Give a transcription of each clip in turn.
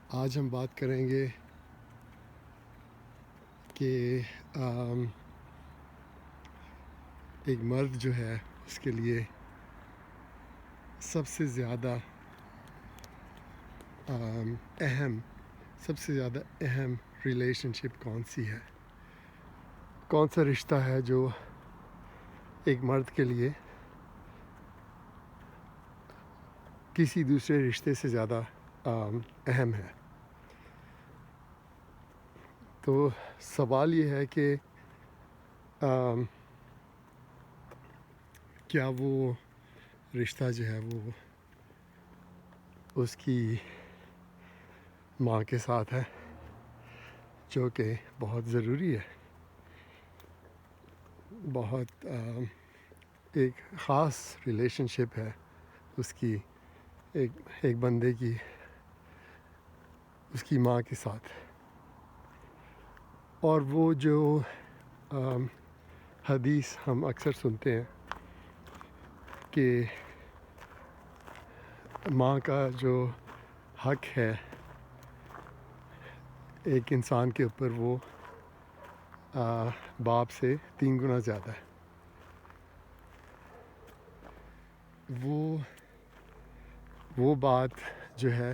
آج ہم بات کریں گے کہ ایک مرد جو ہے اس کے لیے سب سے زیادہ اہم ریلیشن شپ کون سی ہے، کون سا رشتہ ہے جو ایک مرد کے لیے کسی دوسرے رشتے سے زیادہ اہم ہے۔ تو سوال یہ ہے کہ کیا وہ رشتہ جو ہے وہ اس کی ماں کے ساتھ ہے، جو کہ بہت ضروری ہے، بہت ایک خاص ریلیشن شپ ہے اس کی ایک بندے کی اس کی ماں کے ساتھ۔ اور وہ جو حدیث ہم اکثر سنتے ہیں کہ ماں کا جو حق ہے ایک انسان کے اوپر، وہ باپ سے 3 گنا زیادہ ہے۔ وہ بات جو ہے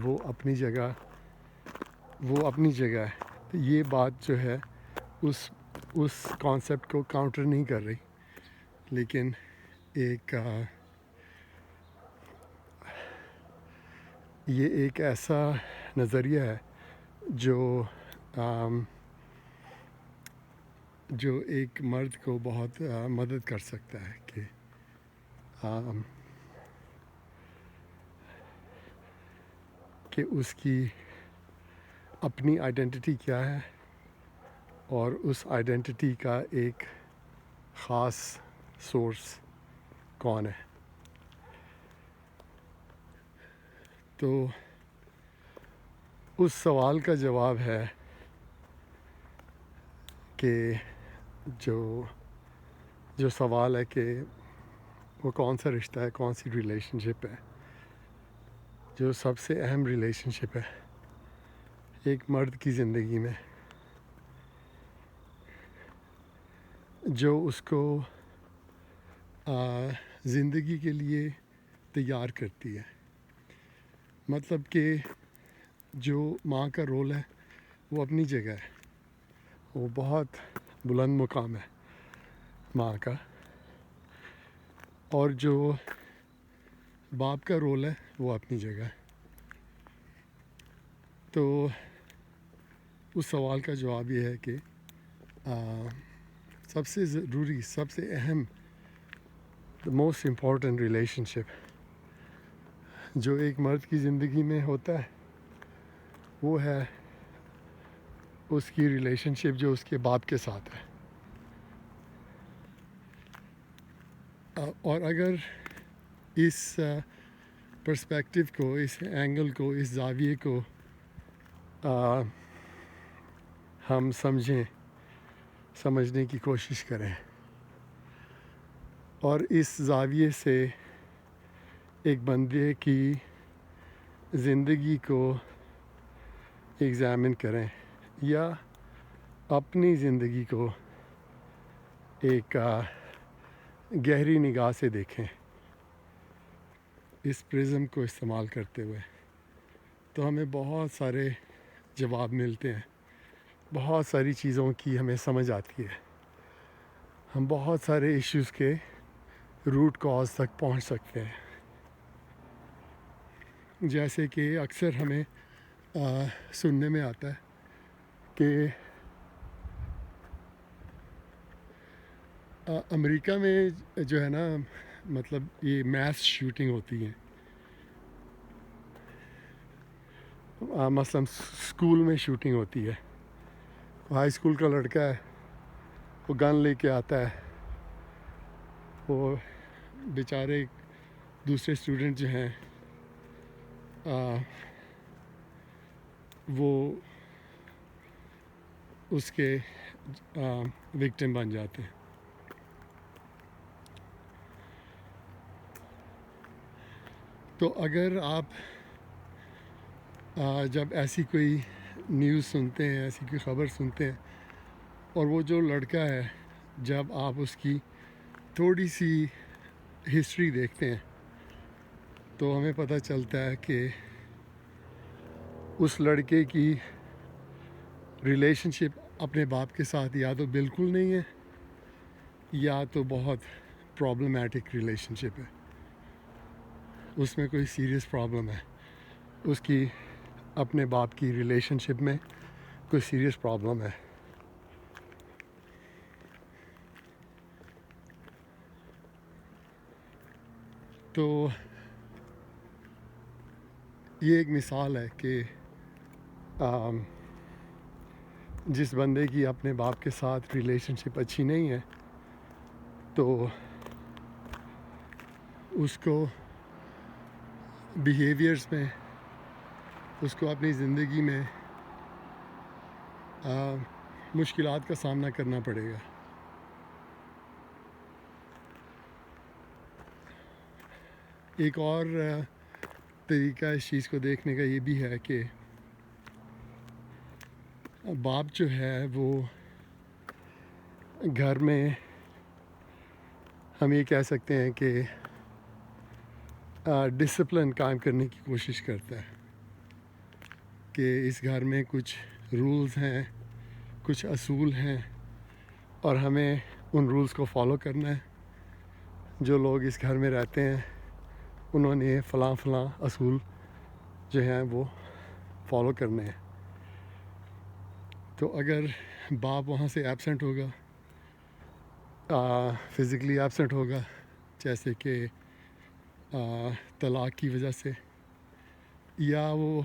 وہ اپنی جگہ ہے۔ تو یہ بات جو ہے اس کانسیپٹ کو کاؤنٹر نہیں کر رہی، لیکن یہ ایک ایسا نظریہ ہے جو ایک مرد کو بہت مدد کر سکتا ہے کہ اس کی اپنی آئیڈینٹی کیا ہے اور اس آئیڈینٹی کا ایک خاص سورس کون ہے۔ تو اس سوال کا جواب ہے کہ جو سوال ہے کہ وہ کون سا رشتہ ہے، کون سی ریلیشن شپ ہے جو سب سے اہم ریلیشن شپ ہے ایک مرد کی زندگی میں، جو اس کو زندگی کے لیے تیار کرتی ہے۔ مطلب کہ جو ماں کا رول ہے وہ اپنی جگہ ہے، وہ بہت بلند مقام ہے ماں کا، اور جو باپ کا رول ہے وہ اپنی جگہ ہے۔ تو اس سوال کا جواب یہ ہے کہ سب سے ضروری، سب سے اہم، the most important ریلیشن شپ جو ایک مرد کی زندگی میں ہوتا ہے وہ ہے اس کی ریلیشن شپ جو اس کے باپ کے ساتھ ہے۔ اور اگر اس پرسپیکٹیو کو، اس اینگل کو، اس زاویے کو ہم سمجھنے کی کوشش کریں اور اس زاویے سے ایک بندے کی زندگی کو ایگزامن کریں یا اپنی زندگی کو ایک گہری نگاہ سے دیکھیں، اس پرزم کو استعمال کرتے ہوئے، تو ہمیں بہت سارے جواب ملتے ہیں، بہت ساری چیزوں کی ہمیں سمجھ آتی ہے، ہم بہت سارے ایشوز کے روٹ کاز تک پہنچ سکتے ہیں۔ جیسے کہ اکثر ہمیں سننے میں آتا ہے کہ امریکہ میں جو ہے نا، مطلب یہ میس شوٹنگ ہوتی ہیں، مثلاً اسکول میں شوٹنگ ہوتی ہے، ہائی اسکول کا لڑکا ہے، وہ گن لے کے آتا ہے، وہ بیچارے دوسرے اسٹوڈنٹ جو ہیں وہ اس کے وکٹم بن جاتے ہیں۔ تو اگر آپ جب ایسی کوئی نیوز سنتے ہیں، ایسی کوئی خبر سنتے ہیں، اور وہ جو لڑکا ہے جب آپ اس کی تھوڑی سی ہسٹری دیکھتے ہیں تو ہمیں پتہ چلتا ہے کہ اس لڑکے کی ریلیشن شپ اپنے باپ کے ساتھ یا تو بالکل نہیں ہے یا تو بہت پرابلمیٹک ریلیشن شپ ہے، اس میں کوئی سیریس پرابلم ہے، اس کی اپنے باپ کی ریلیشن شپ میں کوئی سیریس پرابلم ہے۔ تو یہ ایک مثال ہے کہ جس بندے کی اپنے باپ کے ساتھ ریلیشن شپ اچھی نہیں ہے تو اس کو بیہیویئرس میں، اس کو اپنی زندگی میں مشکلات کا سامنا کرنا پڑے گا۔ ایک اور طریقہ اس چیز کو دیکھنے کا یہ بھی ہے کہ باپ جو ہے وہ گھر میں، ہم یہ کہہ سکتے ہیں کہ ڈسپلن قائم کرنے کی کوشش کرتا ہے کہ اس گھر میں کچھ رولز ہیں، کچھ اصول ہیں اور ہمیں ان رولز کو فالو کرنا ہے۔ جو لوگ اس گھر میں رہتے ہیں انہوں نے فلاں فلاں اصول جو ہیں وہ فالو کرنے ہیں۔ تو اگر باپ وہاں سے ایبسنٹ ہوگا، فزیکلی ایبسنٹ ہوگا، جیسے کہ طلاق کی وجہ سے، یا وہ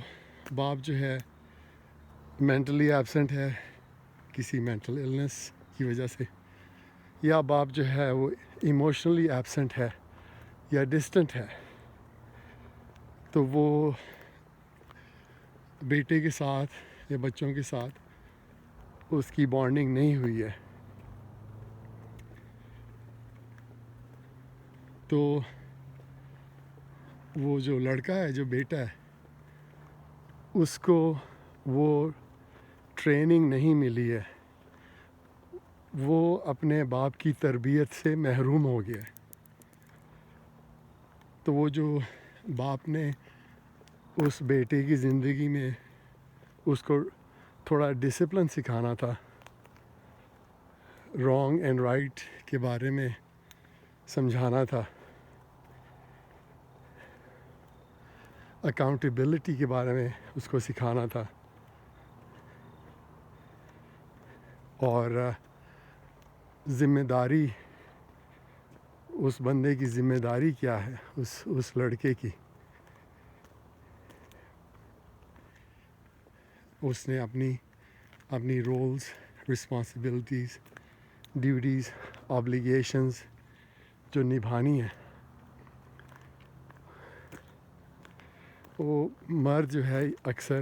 باپ جو ہے مینٹلی ایبسنٹ ہے کسی مینٹل النس کی وجہ سے، یا باپ جو ہے وہ ایموشنلی ایبسنٹ ہے یا ڈسٹنٹ ہے، تو وہ بیٹے کے ساتھ یا بچوں کے ساتھ اس کی بانڈنگ نہیں ہوئی ہے۔ تو وہ جو لڑکا ہے، جو بیٹا ہے، اس کو وہ ٹریننگ نہیں ملی ہے، وہ اپنے باپ کی تربیت سے محروم ہو گیا ہے۔ تو وہ جو باپ نے اس بیٹے کی زندگی میں اس کو تھوڑا ڈسپلن سکھانا تھا، رانگ اینڈ رائٹ کے بارے میں سمجھانا تھا، اکاؤنٹیبلٹی کے بارے میں اس کو سکھانا تھا، اور ذمہ داری، اس بندے کی ذمہ داری کیا ہے، اس لڑکے کی، اس نے اپنی رولز، رسپانسبلٹیز، ڈیوٹیز، آبلیگیشنز جو نبھانی ہیں۔ وہ مرد جو ہے اکثر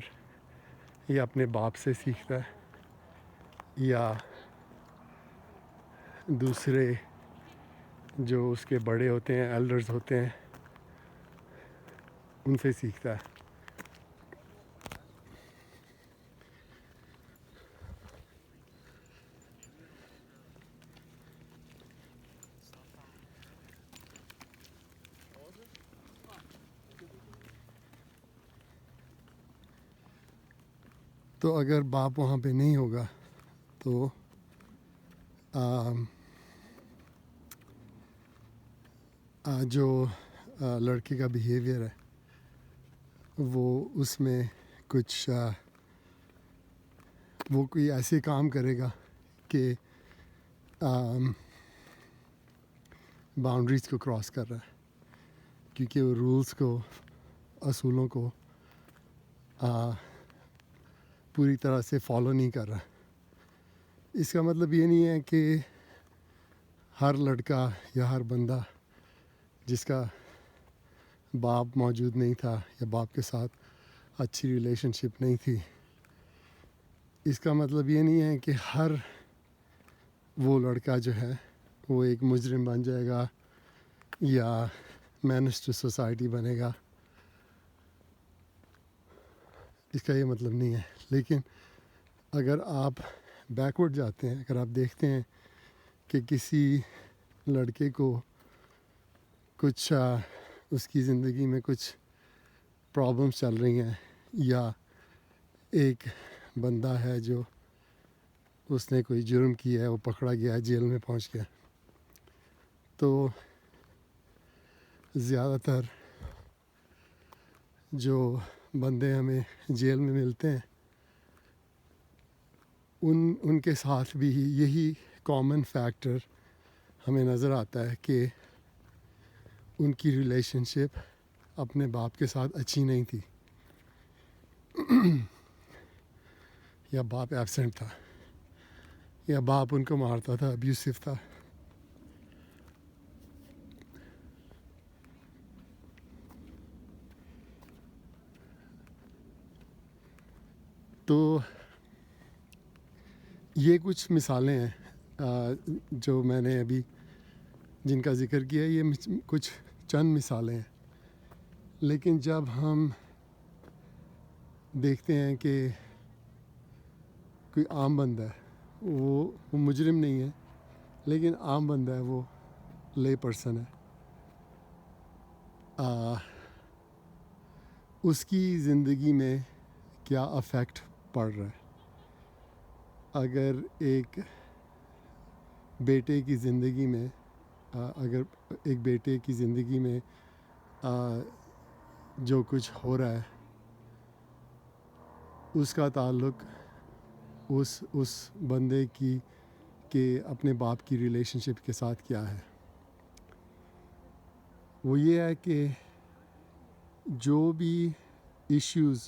یہ اپنے باپ سے سیکھتا ہے یا دوسرے جو اس کے بڑے ہوتے ہیں، ایلڈرز ہوتے ہیں، ان سے سیکھتا ہے۔ تو اگر باپ وہاں پہ نہیں ہوگا تو جو لڑکے کا بیہیویئر ہے وہ اس میں کچھ وہ کوئی ایسے کام کرے گا کہ باؤنڈریز کو کراس کر رہا ہے، کیونکہ وہ رولز کو، اصولوں کو پوری طرح سے فالو نہیں کر رہا۔ اس کا مطلب یہ نہیں ہے کہ ہر لڑکا یا ہر بندہ جس کا باپ موجود نہیں تھا یا باپ کے ساتھ اچھی ریلیشن شپ نہیں تھی، اس کا مطلب یہ نہیں ہے کہ ہر وہ لڑکا جو ہے وہ ایک مجرم بن جائے گا یا مینس ٹو سوسائٹی بنے گا۔ اس کا یہ مطلب نہیں ہے. لیکن اگر آپ بیکورڈ جاتے ہیں, اگر آپ دیکھتے ہیں کہ کسی لڑکے کو کچھ اس کی زندگی میں کچھ پرابلمس چل رہی ہیں, یا ایک بندہ ہے جو اس نے کوئی جرم کیا ہے, وہ پکڑا گیا, جیل میں پہنچ گیا, تو زیادہ تر جو بندے ہمیں جیل میں ملتے ہیں ان کے ساتھ بھی یہی کامن فیکٹر ہمیں نظر آتا ہے کہ ان کی ریلیشن شپ اپنے باپ کے ساتھ اچھی نہیں تھی, یا باپ ایبسنٹ تھا, یا باپ ان کو مارتا تھا, ابیوسو تھا. تو یہ کچھ مثالیں ہیں جو میں نے ابھی جن کا ذکر کیا, یہ کچھ چند مثالیں ہیں. لیکن جب ہم دیکھتے ہیں کہ کوئی عام بندہ ہے, وہ مجرم نہیں ہے لیکن عام بندہ ہے, وہ لے پرسن ہے, اس کی زندگی میں کیا افیکٹ پڑ رہا ہے. اگر ایک بیٹے کی زندگی میں جو کچھ ہو رہا ہے, اس کا تعلق اس بندے کے اپنے باپ کی ریلیشن شپ کے ساتھ کیا ہے. وہ یہ ہے کہ جو بھی ایشوز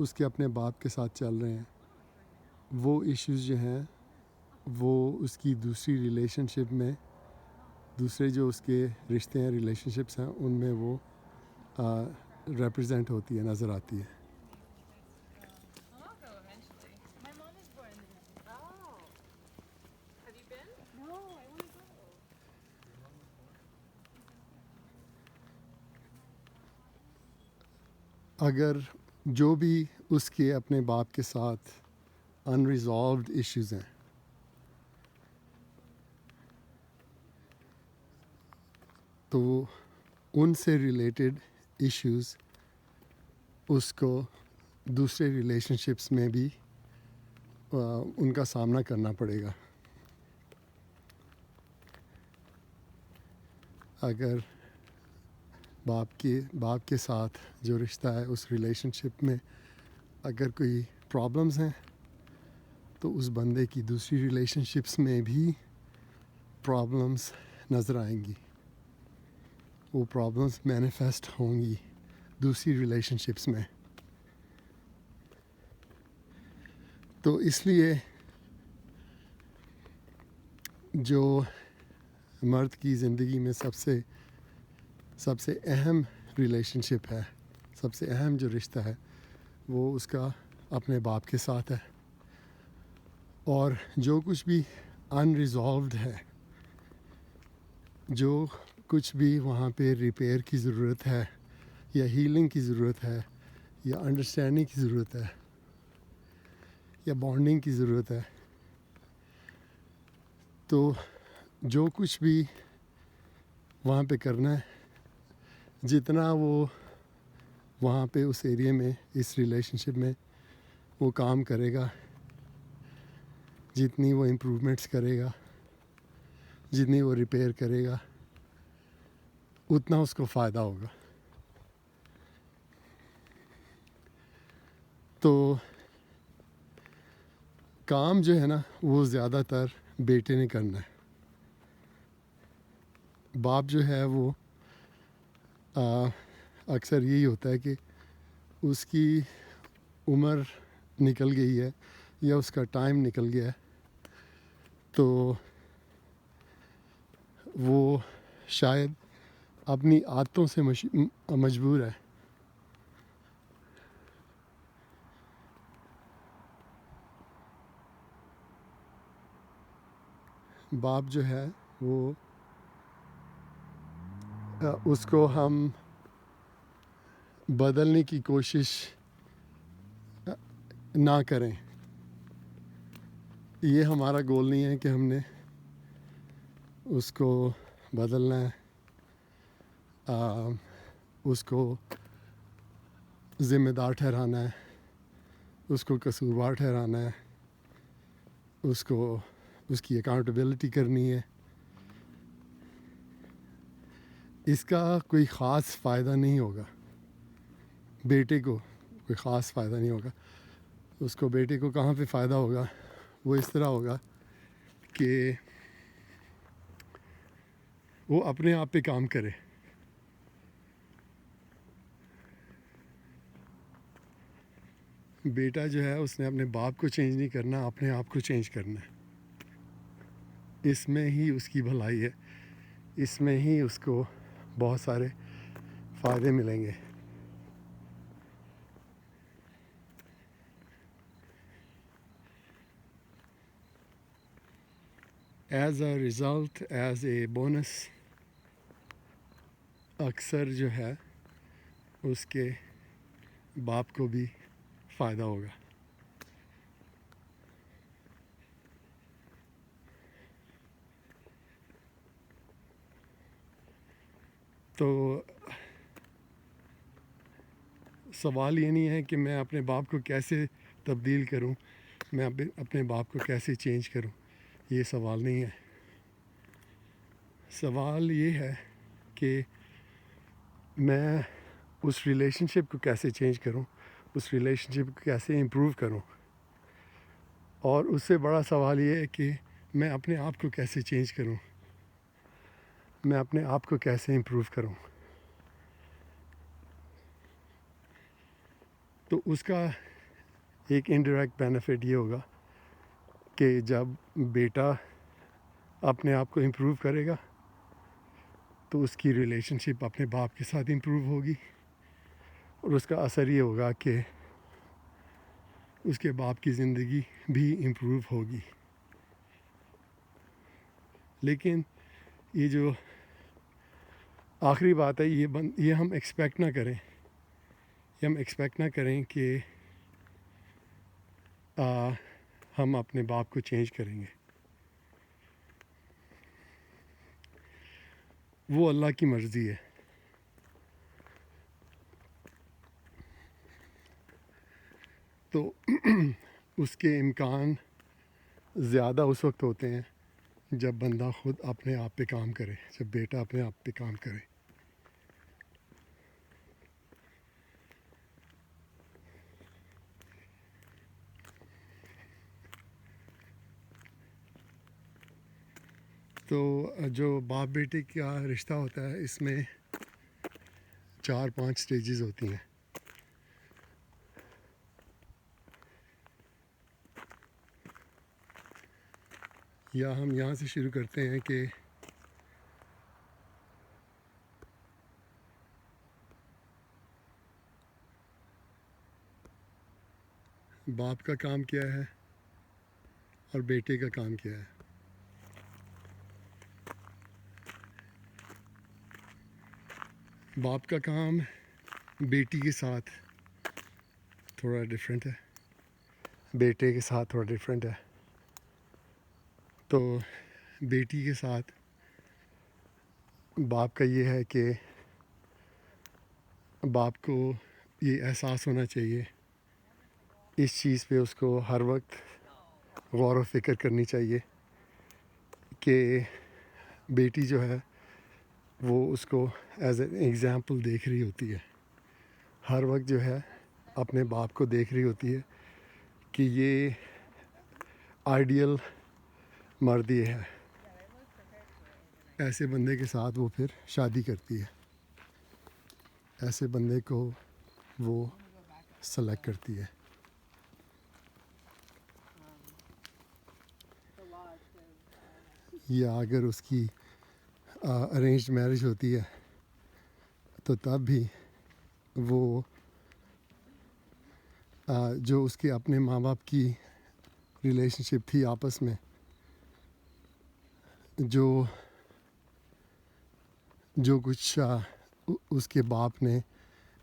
اس کے اپنے باپ کے ساتھ چل رہے ہیں, وہ ایشوز جو ہیں وہ اس کی دوسری ریلیشن شپ میں, دوسرے جو اس کے رشتے ہیں, ریلیشن شپس ہیں, ان میں وہ ریپرزینٹ ہوتی ہے, نظر آتی ہے. I'll go eventually. My mom is born in India. Oh. Have you been? No, I want to go. اگر جو بھی اس کے اپنے باپ کے ساتھ انریزالوڈ ایشوز ہیں, تو ان سے ریلیٹڈ ایشوز اس کو دوسرے ریلیشن شپس میں بھی ان کا سامنا کرنا پڑے گا. اگر باپ کے ساتھ جو رشتہ ہے, اس ریلیشن شپ میں اگر کوئی پرابلمس ہیں, تو اس بندے کی دوسری ریلیشن شپس میں بھی پرابلمس نظر آئیں گی, وہ پرابلمس مینیفیسٹ ہوں گی دوسری ریلیشن شپس میں. تو اس لیے جو مرد کی زندگی میں سب سے اہم ریلیشن شپ ہے, سب سے اہم جو رشتہ ہے, وہ اس کا اپنے باپ کے ساتھ ہے. اور جو کچھ بھی انریزالوڈ ہے, جو کچھ بھی وہاں پہ ریپیئر کی ضرورت ہے, یا ہیلنگ کی ضرورت ہے, یا انڈرسٹینڈنگ کی ضرورت ہے, یا بانڈنگ کی ضرورت ہے, تو جو کچھ بھی وہاں پہ کرنا ہے, جتنا وہ وہاں پہ اس ایریے میں, اس ریلیشن شپ میں وہ کام کرے گا, جتنی وہ امپرومنٹس کرے گا, جتنی وہ ریپیئر کرے گا, اتنا اس کو فائدہ ہوگا. تو کام جو ہے نا, وہ زیادہ تر بیٹے نے کرنا ہے. باپ جو ہے وہ اکثر یہی ہوتا ہے کہ اس کی عمر نکل گئی ہے, یا اس کا ٹائم نکل گیا ہے, تو وہ شاید اپنی عادتوں سے مجبور ہے. باپ جو ہے وہ اس کو ہم بدلنے کی کوشش نہ کریں. یہ ہمارا گول نہیں ہے کہ ہم نے اس کو بدلنا ہے, اس کو ذمہ دار ٹھہرانا ہے, اس کو قصوروار ٹھہرانا ہے, اس کی اکاؤنٹیبلٹی کرنی ہے. اس کا کوئی خاص فائدہ نہیں ہوگا بیٹے کو, کوئی خاص فائدہ نہیں ہوگا اس کو. بیٹے کو کہاں پہ فائدہ ہوگا؟ وہ اس طرح ہوگا کہ وہ اپنے آپ پہ کام کرے. بیٹا جو ہے اس نے اپنے باپ کو چینج نہیں کرنا, اپنے آپ کو چینج کرنا ہے. اس میں ہی اس کی بھلائی ہے, اس میں ہی اس کو بہت سارے فائدے ملیں گے. As a result, as a bonus, اکثر جو ہے اس کے باپ کو بھی فائدہ ہوگا. تو سوال یہ نہیں ہے کہ میں اپنے باپ کو کیسے تبدیل کروں, میں اپنے باپ کو کیسے چینج کروں, یہ سوال نہیں ہے. سوال یہ ہے کہ میں اس ریلیشن شپ کو کیسے چینج کروں, اس ریلیشن شپ کو کیسے امپروو کروں. اور اس سے بڑا سوال یہ ہے کہ میں اپنے آپ کو کیسے چینج کروں, میں اپنے آپ کو کیسے امپروو کروں. تو اس کا ایک انڈائریکٹ بینیفٹ یہ ہوگا کہ جب بیٹا اپنے آپ کو امپروو کرے گا تو اس کی ریلیشن شپ اپنے باپ کے ساتھ امپروو ہوگی, اور اس کا اثر یہ ہوگا کہ اس کے باپ کی زندگی بھی امپروو ہوگی. لیکن یہ جو آخری بات ہے یہ ہم ایکسپیکٹ نہ کریں, یہ ہم ایکسپیکٹ نہ کریں کہ ہم اپنے باپ کو چینج کریں گے. وہ اللہ کی مرضی ہے. تو اس کے امکان زیادہ اس وقت ہوتے ہیں جب بندہ خود اپنے آپ پہ کام کرے, جب بیٹا اپنے آپ پہ کام کرے. تو جو باپ بیٹے کا رشتہ ہوتا ہے اس میں 4-5 سٹیجز ہوتی ہیں. یا ہم یہاں سے شروع کرتے ہیں کہ باپ کا کام کیا ہے اور بیٹے کا کام کیا ہے. باپ کا کام بیٹی کے ساتھ تھوڑا ڈفرینٹ ہے, بیٹے کے ساتھ تھوڑا ڈفرینٹ ہے. تو بیٹی کے ساتھ باپ کا یہ ہے کہ باپ کو یہ احساس ہونا چاہیے, اس چیز پہ اس کو ہر وقت غور و فکر کرنی چاہیے کہ بیٹی جو ہے وہ اس کو ایز این ایگزامپل دیکھ رہی ہوتی ہے, ہر وقت جو ہے اپنے باپ کو دیکھ رہی ہوتی ہے کہ یہ آئیڈیل مرد یہ ہے. ایسے بندے کے ساتھ وہ پھر شادی کرتی ہے, ایسے بندے کو وہ سلیکٹ کرتی ہے. یا اگر اس کی ارینجڈ میرج ہوتی ہے تو تب بھی وہ جو اس کے اپنے ماں باپ کی ریلیشن شپ تھی آپس میں, جو کچھ اس کے باپ نے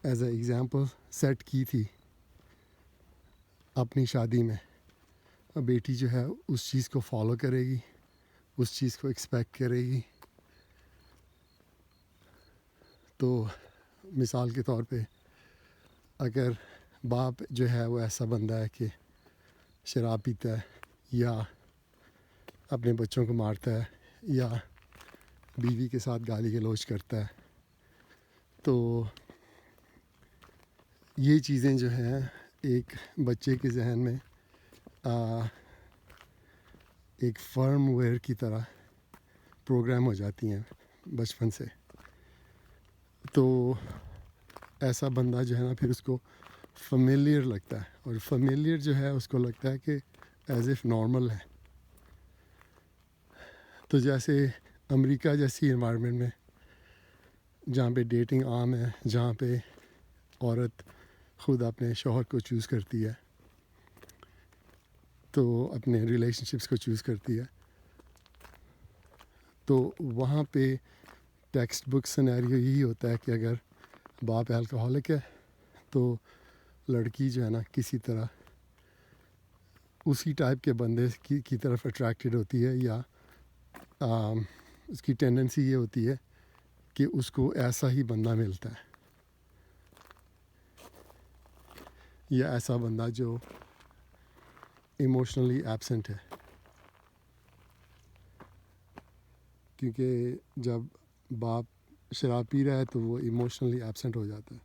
ایز اے ایگزامپل سیٹ کی تھی, اپنی شادی میں بیٹی جو ہے اس چیز کو فالو کرے گی، اس چیز کو ایکسپیکٹ کرے گی. تو مثال کے طور پہ اگر باپ جو ہے وہ ایسا بندہ ہے کہ شراب پیتا ہے یا اپنے بچوں کو مارتا ہے یا بیوی کے ساتھ گالی گلوچ کرتا ہے، تو یہ چیزیں جو ہیں ایک بچے کے ذہن میں ایک فرم ویئر کی طرح پروگرام ہو جاتی ہیں بچپن سے. تو ایسا بندہ جو ہے نا پھر اس کو فیملیئر لگتا ہے، اور فیملیئر جو ہے اس کو لگتا ہے کہ ایز اف نارمل ہے. تو جیسے امریکہ جیسی انوائرمنٹ میں جہاں پہ ڈیٹنگ عام ہے، جہاں پہ عورت خود اپنے شوہر کو چوز کرتی ہے، تو اپنے ریلیشن شپس کو چوز کرتی ہے، تو وہاں پہ ٹیکسٹ بک سینیریو یہی ہوتا ہے کہ اگر باپ الکوہولک ہے تو لڑکی جو ہے نا کسی طرح اسی ٹائپ کے بندے کی طرف اٹریکٹیڈ ہوتی ہے، یا اس کی ٹینڈنسی یہ ہوتی ہے کہ اس کو ایسا ہی بندہ ملتا ہے، یا ایسا بندہ جو ایموشنلی ایبسنٹ ہے. کیونکہ جب باپ شراب پی رہا ہے تو وہ ایموشنلی ایبسنٹ ہو جاتا ہے.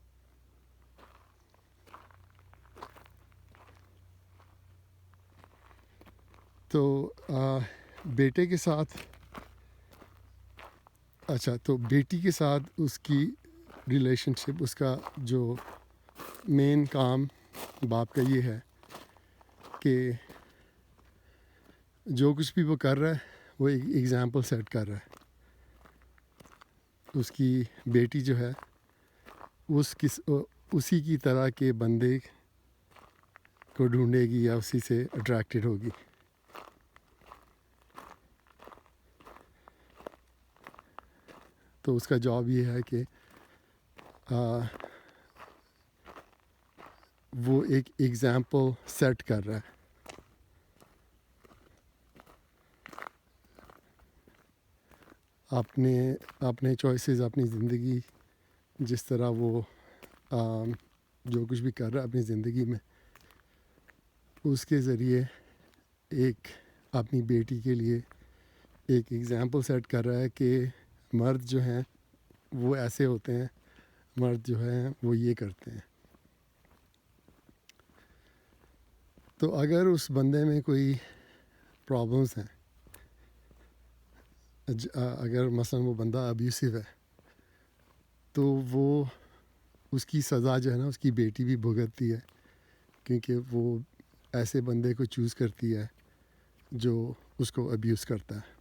تو بیٹے کے ساتھ تو بیٹی کے ساتھ اس کی ریلیشن شپ، اس کا جو مین کام باپ کا یہ ہے کہ جو کچھ بھی وہ کر رہا ہے وہ ایک ایگزامپل سیٹ کر رہا ہے. اس کی بیٹی جو ہے اسی کی طرح کے بندے کو ڈھونڈے گی یا اسی سے اٹریکٹیڈ ہوگی. تو اس کا جاب یہ ہے کہ وہ ایک ایگزامپل سیٹ کر رہا ہے. اپنے چوائسیز، اپنی زندگی، جس طرح وہ جو کچھ بھی کر رہا ہے اپنی زندگی میں، اس کے ذریعے ایک اپنی بیٹی کے لیے ایک ایگزامپل سیٹ کر رہا ہے کہ مرد جو ہیں وہ ایسے ہوتے ہیں، مرد جو ہیں وہ یہ کرتے ہیں. تو اگر اس بندے میں کوئی پرابلمس ہیں، اگر مثلا وہ بندہ ابیوسو ہے، تو وہ اس کی سزا جو ہے نا اس کی بیٹی بھی بھگتتی ہے، کیونکہ وہ ایسے بندے کو چوز کرتی ہے جو اس کو ابیوز کرتا ہے.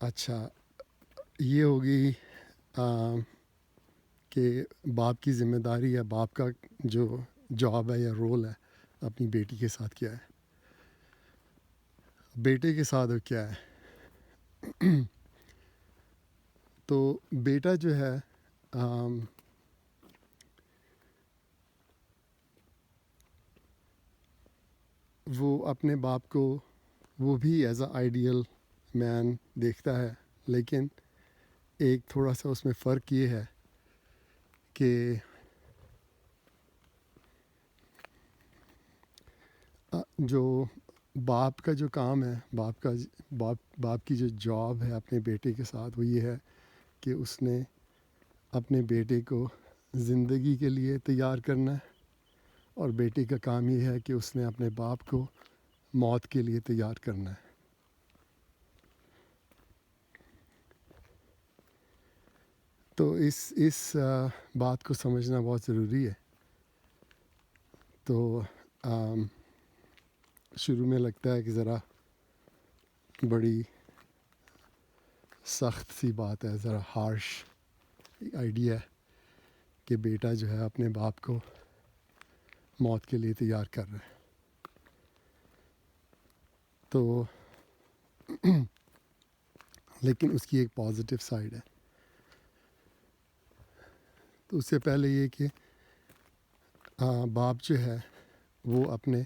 اچھا، یہ ہوگی کہ باپ کی ذمہ داری یا باپ کا جو جاب ہے یا رول ہے اپنی بیٹی کے ساتھ کیا ہے. بیٹے کے ساتھ کیا ہے؟ تو بیٹا جو ہے وہ اپنے باپ کو وہ بھی ایز اے آئیڈیل مین دیکھتا ہے، لیکن ایک تھوڑا سا اس میں فرق یہ ہے کہ جو باپ کا جو کام ہے، باپ کی جو جاب ہے اپنے بیٹے کے ساتھ، وہ یہ ہے کہ اس نے اپنے بیٹے کو زندگی کے لیے تیار کرنا ہے، اور بیٹے کا کام یہ ہے کہ اس نے اپنے باپ کو موت کے لیے تیار کرنا ہے. تو اس بات کو سمجھنا بہت ضروری ہے. تو شروع میں لگتا ہے کہ ذرا بڑی سخت سی بات ہے، ذرا ہارش آئیڈیا ہے کہ بیٹا جو ہے اپنے باپ کو موت کے لیے تیار کر رہا ہے. تو لیکن اس کی ایک پازیٹیو سائڈ ہے. تو اس سے پہلے یہ کہ باپ جو ہے وہ اپنے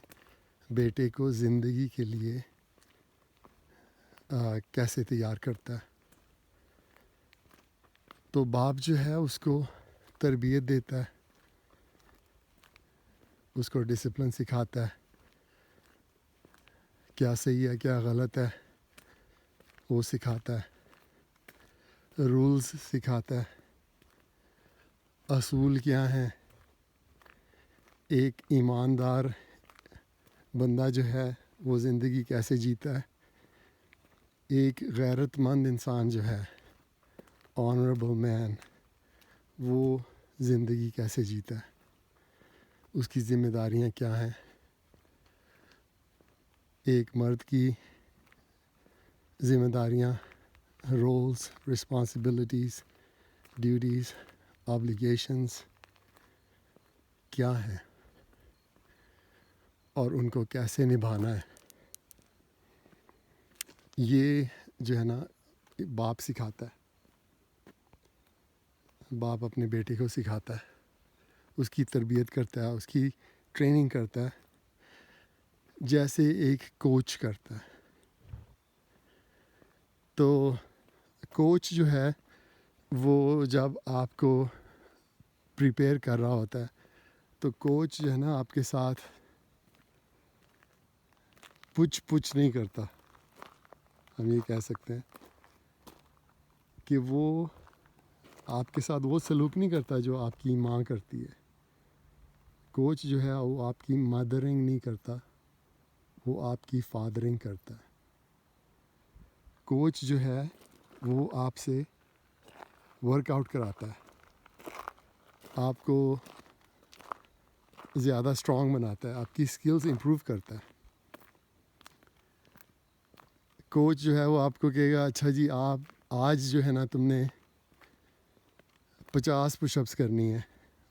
بیٹے کو زندگی کے لیے کیسے تیار کرتا ہے. تو باپ جو ہے اس کو تربیت دیتا ہے, اس کو ڈسپلن سکھاتا ہے, کیا صحیح ہے کیا غلط ہے وہ سکھاتا ہے, رولز سکھاتا ہے, اصول کیا ہیں, ایک ایماندار بندہ جو ہے وہ زندگی کیسے جیتا ہے, ایک غیرت مند انسان جو ہے آنریبل مین وہ زندگی کیسے جیتا ہے, اس کی ذمہ داریاں کیا ہیں, ایک مرد کی ذمہ داریاں, رولز, رسپانسبلٹیز, ڈیوٹیز, آبلیگیشنز کیا ہیں اور ان کو کیسے نبھانا ہے. یہ جو ہے نا باپ سکھاتا ہے, باپ اپنے بیٹے کو سکھاتا ہے, اس کی تربیت کرتا ہے, اس کی ٹریننگ کرتا ہے جیسے ایک کوچ کرتا ہے. تو کوچ جو ہے وہ جب آپ کو پریپیئر کر رہا ہوتا ہے تو کوچ جو ہے نا آپ کے ساتھ پچھ نہیں کرتا, ہم یہ کہہ سکتے ہیں کہ وہ آپ کے ساتھ وہ سلوک نہیں کرتا جو آپ کی ماں کرتی ہے. کوچ جو ہے وہ آپ کی مدرنگ نہیں کرتا, وہ آپ کی فادرنگ کرتا ہے. کوچ جو ہے وہ آپ سے ورک آؤٹ کراتا ہے, آپ کو زیادہ اسٹرانگ بناتا ہے, آپ کی اسکلز امپروو کرتا ہے. کوچ جو ہے وہ آپ کو کہے گا اچھا جی آپ آج جو ہے نا تم نے 50 پش اپس کرنی ہے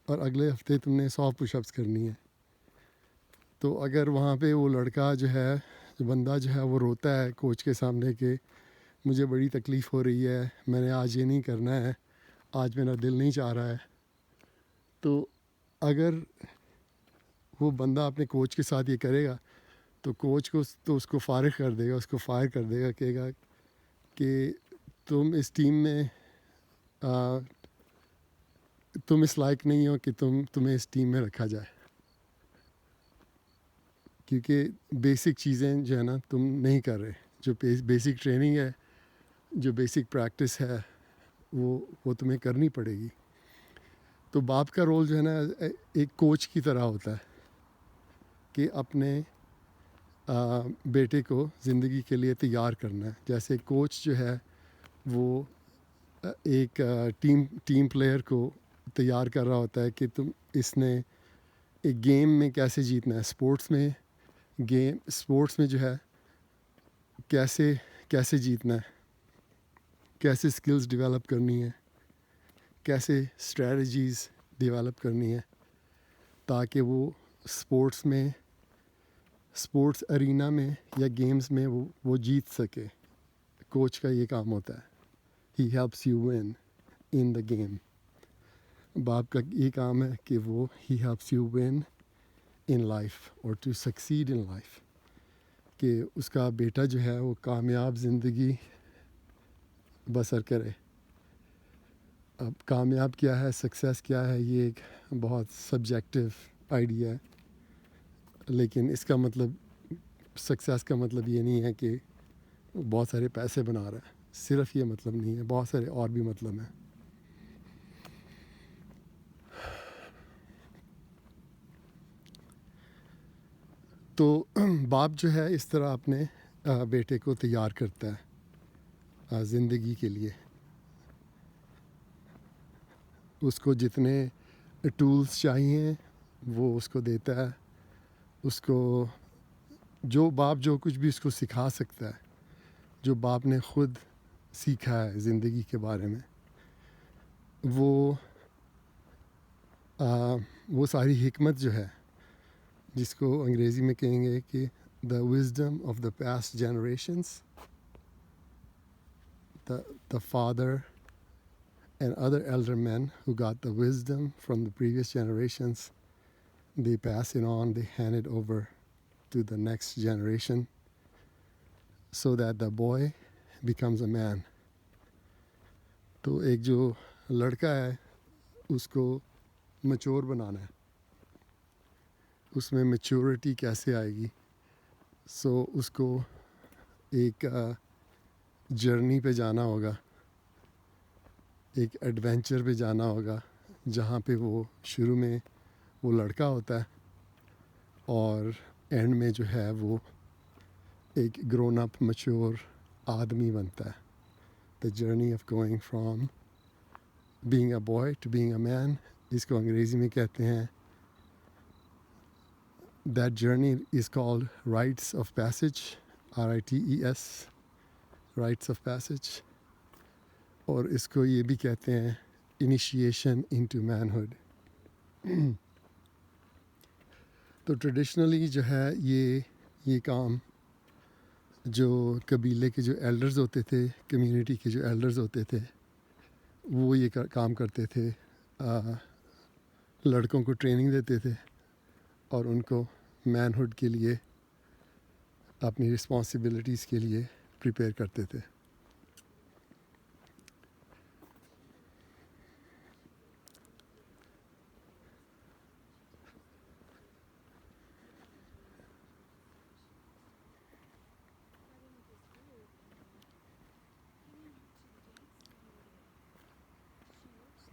اور اگلے ہفتے تم نے 100 پش اپس کرنی ہے. تو اگر وہاں پہ وہ لڑکا جو ہے بندہ جو ہے وہ روتا ہے کوچ کے سامنے کہ مجھے بڑی تکلیف ہو رہی ہے, میں نے آج یہ نہیں کرنا ہے, آج میرا دل نہیں چاہ رہا ہے, تو اگر وہ بندہ اپنے کوچ کے ساتھ یہ کرے گا تو کوچ کو تو اس کو فارغ کر دے گا, اس کو فائر کر دے گا, کہے گا کہ تم اس ٹیم میں تم اس لائق نہیں ہو کہ تمہیں اس ٹیم میں رکھا جائے, کیونکہ بیسک چیزیں جو ہے نا تم نہیں کر رہے, جو بیسک ٹریننگ ہے, جو بیسک پریکٹس ہے وہ تمہیں کرنی پڑے گی. تو باپ کا رول جو ہے نا ایک کوچ کی طرح ہوتا ہے کہ اپنے بیٹے کو زندگی کے لیے تیار کرنا ہے. جیسے کوچ جو ہے وہ ایک ٹیم پلیئر کو تیار کر رہا ہوتا ہے کہ تم اس نے ایک گیم میں کیسے جیتنا ہے, اسپورٹس میں جو ہے کیسے جیتنا ہے, کیسے اسکلز ڈیولپ کرنی ہے, کیسے اسٹریٹجیز ڈیولپ کرنی ہے تاکہ وہ اسپورٹس ارینا میں یا گیمز میں وہ جیت سکے. کوچ کا یہ کام ہوتا ہے, he helps you one in the game. باپ کا یہ کام ہے کہ وہ he helps you one in life اور ٹو سکسیڈ ان لائف, کہ اس کا بیٹا جو ہے وہ کامیاب زندگی بسر کرے. اب کامیاب کیا ہے, سکسیس کیا ہے, یہ ایک بہت سبجیکٹو آئیڈیا ہے, لیکن اس کا مطلب سکسیس کا مطلب یہ نہیں ہے کہ بہت سارے پیسے بنا رہا ہے, صرف یہ مطلب نہیں ہے, بہت سارے اور بھی مطلب ہیں. تو باپ جو ہے اس طرح اپنے بیٹے کو تیار کرتا ہے زندگی کے لیے. اس کو جتنے ٹولز چاہیے وہ اس کو دیتا ہے, اس کو باپ جو کچھ بھی اس کو سکھا سکتا ہے, جو باپ نے خود سیکھا ہے زندگی کے بارے میں, وہ ساری حکمت جو ہے جس کو انگریزی میں کہیں گے کہ the wisdom of the past generations, the father and other elder men who got the wisdom from the previous generations, they pass it on, they hand it over to the next generation so that the boy becomes a man. تو ایک جو لڑکا ہے اس کو mature بنانا ہے, اس میں maturity کیسے آئے گی. سو اس کو ایک جرنی پہ جانا ہوگا, ایک ایڈونچر پہ جانا ہوگا جہاں پہ وہ شروع میں وہ لڑکا ہوتا ہے اور اینڈ میں جو ہے وہ ایک گرون اپ میچور آدمی بنتا ہے. The journey of going from being a boy to being a man, جس کو انگریزی میں کہتے ہیں that journey is called rites of passage, RITES, rites of passage. اور اس کو یہ بھی کہتے ہیں انیشیشن انٹو مینہڈ. تو ٹریڈیشنلی جو ہے یہ کام جو قبیلے کے جو ایلڈرز ہوتے تھے, کمیونٹی کے جو ایلڈرز ہوتے تھے, وہ یہ کام کرتے تھے. لڑکوں کو ٹریننگ دیتے تھے اور ان کو مینہڈ کے لیے, اپنی رسپانسبلٹیز کے لیے پریپیئر کرتے تھے.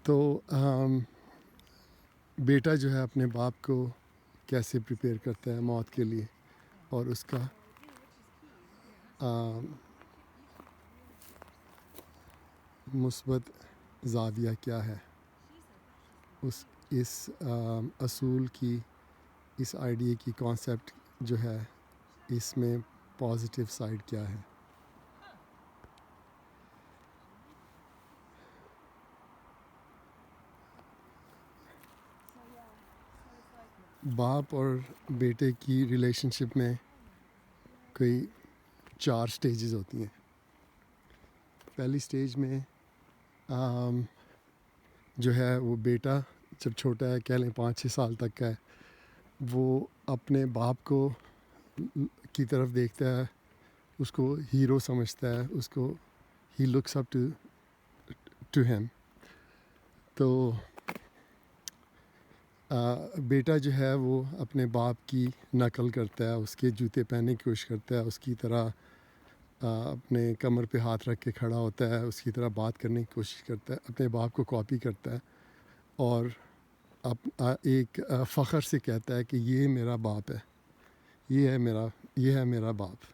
تو بیٹا جو ہے اپنے باپ کو کیسے پریپیئر کرتا ہے موت کے لیے, اور اس کا مثبت زاویہ کیا ہے, اس اصول کی, اس آئیڈیا کی کانسیپٹ جو ہے, اس میں پازیٹیو سائڈ کیا ہے. باپ اور بیٹے کی ریلیشن شپ میں کوئی 4 سٹیجز ہوتی ہیں. پہلی سٹیج میں جو ہے وہ بیٹا جب چھوٹا ہے, کہہ لیں 5-6 سال تک کا ہے, وہ اپنے باپ کو کی طرف دیکھتا ہے, اس کو ہیرو سمجھتا ہے, اس کو ہی لکس اپ ٹو ہیم. تو بیٹا جو ہے وہ اپنے باپ کی نقل کرتا ہے, اس کے جوتے پہننے کی کوشش کرتا ہے, اس کی طرح اپنے کمر پہ ہاتھ رکھ کے کھڑا ہوتا ہے, اس کی طرح بات کرنے کی کوشش کرتا ہے, اپنے باپ کو کاپی کرتا ہے, اور ایک فخر سے کہتا ہے کہ یہ میرا باپ ہے, یہ ہے میرا باپ,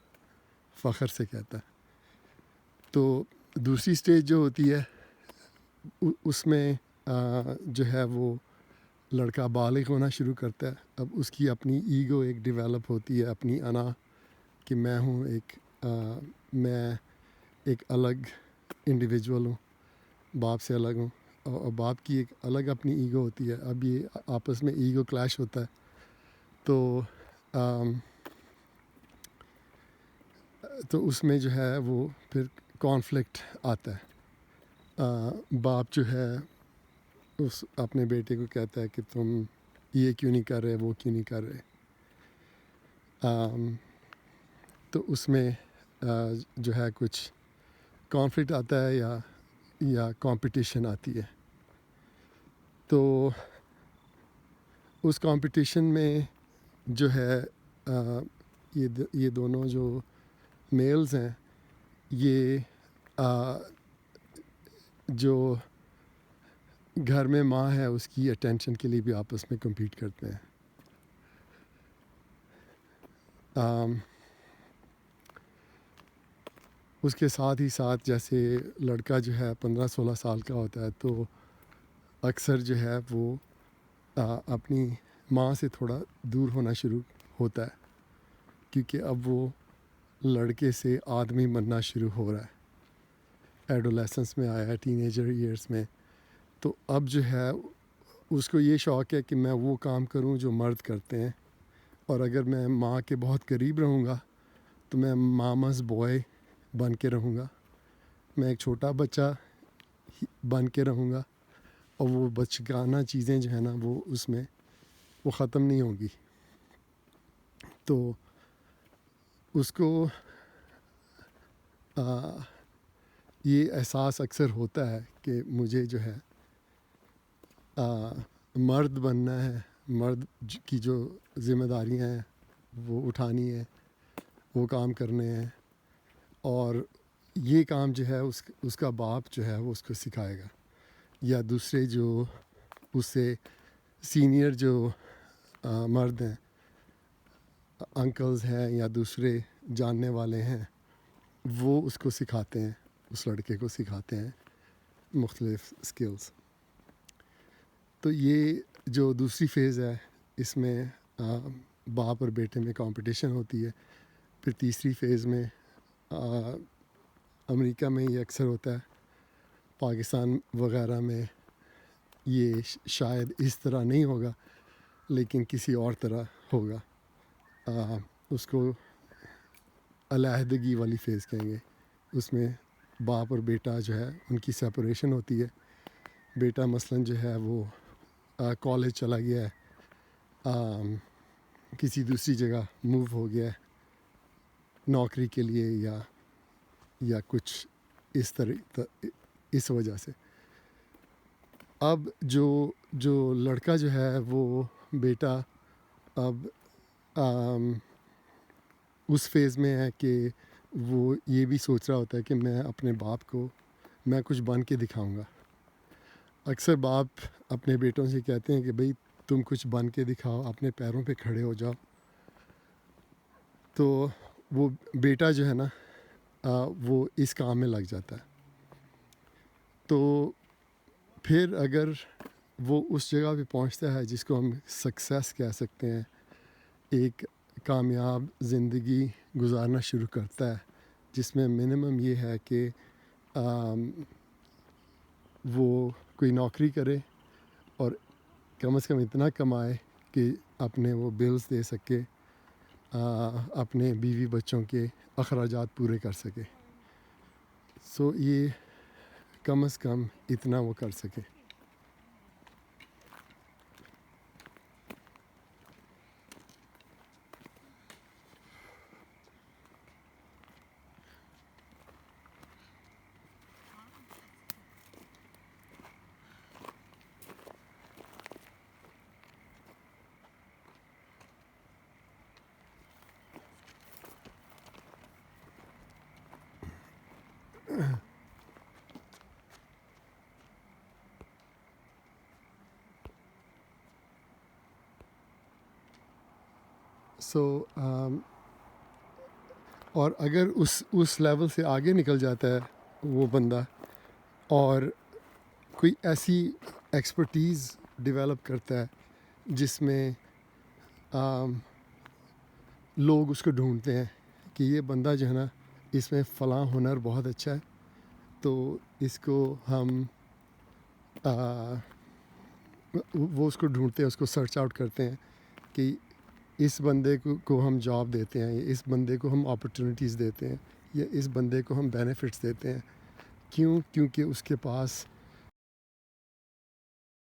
فخر سے کہتا ہے. تو دوسری سٹیج جو ہوتی ہے اس میں جو ہے وہ لڑکا بالغ ہونا شروع کرتا ہے. اب اس کی اپنی ایگو ایک ڈیولپ ہوتی ہے, اپنی انا, کہ میں ہوں میں ایک الگ انڈیویجول ہوں, باپ سے الگ ہوں, اور باپ کی ایک الگ اپنی ایگو ہوتی ہے. اب یہ آپس میں ایگو کلیش ہوتا ہے, تو اس میں جو ہے وہ پھر کانفلکٹ آتا ہے. باپ جو ہے اس اپنے بیٹے کو کہتا ہے کہ تم یہ کیوں نہیں کر رہے, وہ کیوں نہیں کر رہے. تو اس میں جو ہے کچھ کانفلکٹ آتا ہے یا کمپٹیشن آتی ہے. تو اس کمپٹیشن میں جو ہے یہ دونوں جو میلز ہیں, یہ جو گھر میں ماں ہے اس کی اٹینشن کے لیے بھی آپس میں کمپیٹ کرتے ہیں. اس کے ساتھ ہی ساتھ جیسے لڑکا جو ہے 15-16 سال کا ہوتا ہے, تو اکثر جو ہے وہ اپنی ماں سے تھوڑا دور ہونا شروع ہوتا ہے, کیونکہ اب وہ لڑکے سے آدمی بننا شروع ہو رہا ہے, ایڈولیسنس میں آیا ہے, ٹین ایجر ایئرس میں. تو اب جو ہے اس کو یہ شوق ہے کہ میں وہ کام کروں جو مرد کرتے ہیں, اور اگر میں ماں کے بہت قریب رہوں گا تو میں ماماز بوائے بن کے رہوں گا, میں ایک چھوٹا بچہ بن کے رہوں گا, اور وہ بچگانہ چیزیں جو ہیں نا وہ اس میں وہ ختم نہیں ہوگی. تو اس کو یہ احساس اکثر ہوتا ہے کہ مجھے جو ہے مرد بننا ہے, مرد کی جو ذمہ داریاں ہیں وہ اٹھانی ہے, وہ کام کرنے ہیں, اور یہ کام جو ہے اس کا باپ جو ہے وہ اس کو سکھائے گا, یا دوسرے جو اس سے سینئر جو مرد ہیں, انکلز ہیں یا دوسرے جاننے والے ہیں, وہ اس کو سکھاتے ہیں, اس لڑکے کو سکھاتے ہیں مختلف اسکلز. تو یہ جو دوسری فیز ہے اس میں باپ اور بیٹے میں کمپٹیشن ہوتی ہے. پھر تیسری فیز میں امریکہ میں یہ اکثر ہوتا ہے, پاکستان وغیرہ میں یہ شاید اس طرح نہیں ہوگا لیکن کسی اور طرح ہوگا. اس کو علیحدگی والی فیز کہیں گے. اس میں باپ اور بیٹا جو ہے ان کی سپریشن ہوتی ہے. بیٹا مثلاً جو ہے وہ کالج چلا گیا ہے, کسی دوسری جگہ موو ہو گیا ہے نوکری کے لیے یا کچھ اس طرح, اس وجہ سے. اب جو لڑکا جو ہے وہ بیٹا اب اس فیز میں ہے کہ وہ یہ بھی سوچ رہا ہوتا ہے کہ میں اپنے باپ کو میں کچھ بن کے دکھاؤں گا. اکثر باپ اپنے بیٹوں سے کہتے ہیں کہ بھئی تم کچھ بن کے دکھاؤ, اپنے پیروں پہ کھڑے ہو جاؤ. تو وہ بیٹا جو ہے نا وہ اس کام میں لگ جاتا ہے. تو پھر اگر وہ اس جگہ پہ پہنچتا ہے جس کو ہم سکسیس کہہ سکتے ہیں, ایک کامیاب زندگی گزارنا شروع کرتا ہے جس میں منیمم یہ ہے کہ وہ کوئی نوکری کرے اور کم از کم اتنا کمائے کہ اپنے وہ بلز دے سکے, اپنے بیوی بچوں کے اخراجات پورے کر سکے. سو یہ کم از کم اتنا وہ کر سکے. سو اور اگر اس لیول سے آگے نکل جاتا ہے وہ بندہ اور کوئی ایسی ایکسپرٹیز ڈیولپ کرتا ہے جس میں لوگ اس کو ڈھونڈتے ہیں کہ یہ بندہ جو ہے نا اس میں فلاں ہنر بہت اچھا ہے, تو اس کو ہم وہ اس کو ڈھونڈتے ہیں, اس کو سرچ آؤٹ کرتے ہیں کہ اس بندے کو ہم جاب دیتے ہیں, یا اس بندے کو ہم اپرچونیٹیز دیتے ہیں, یا اس بندے کو ہم بینیفٹس دیتے ہیں. کیوں؟ کیونکہ اس کے پاس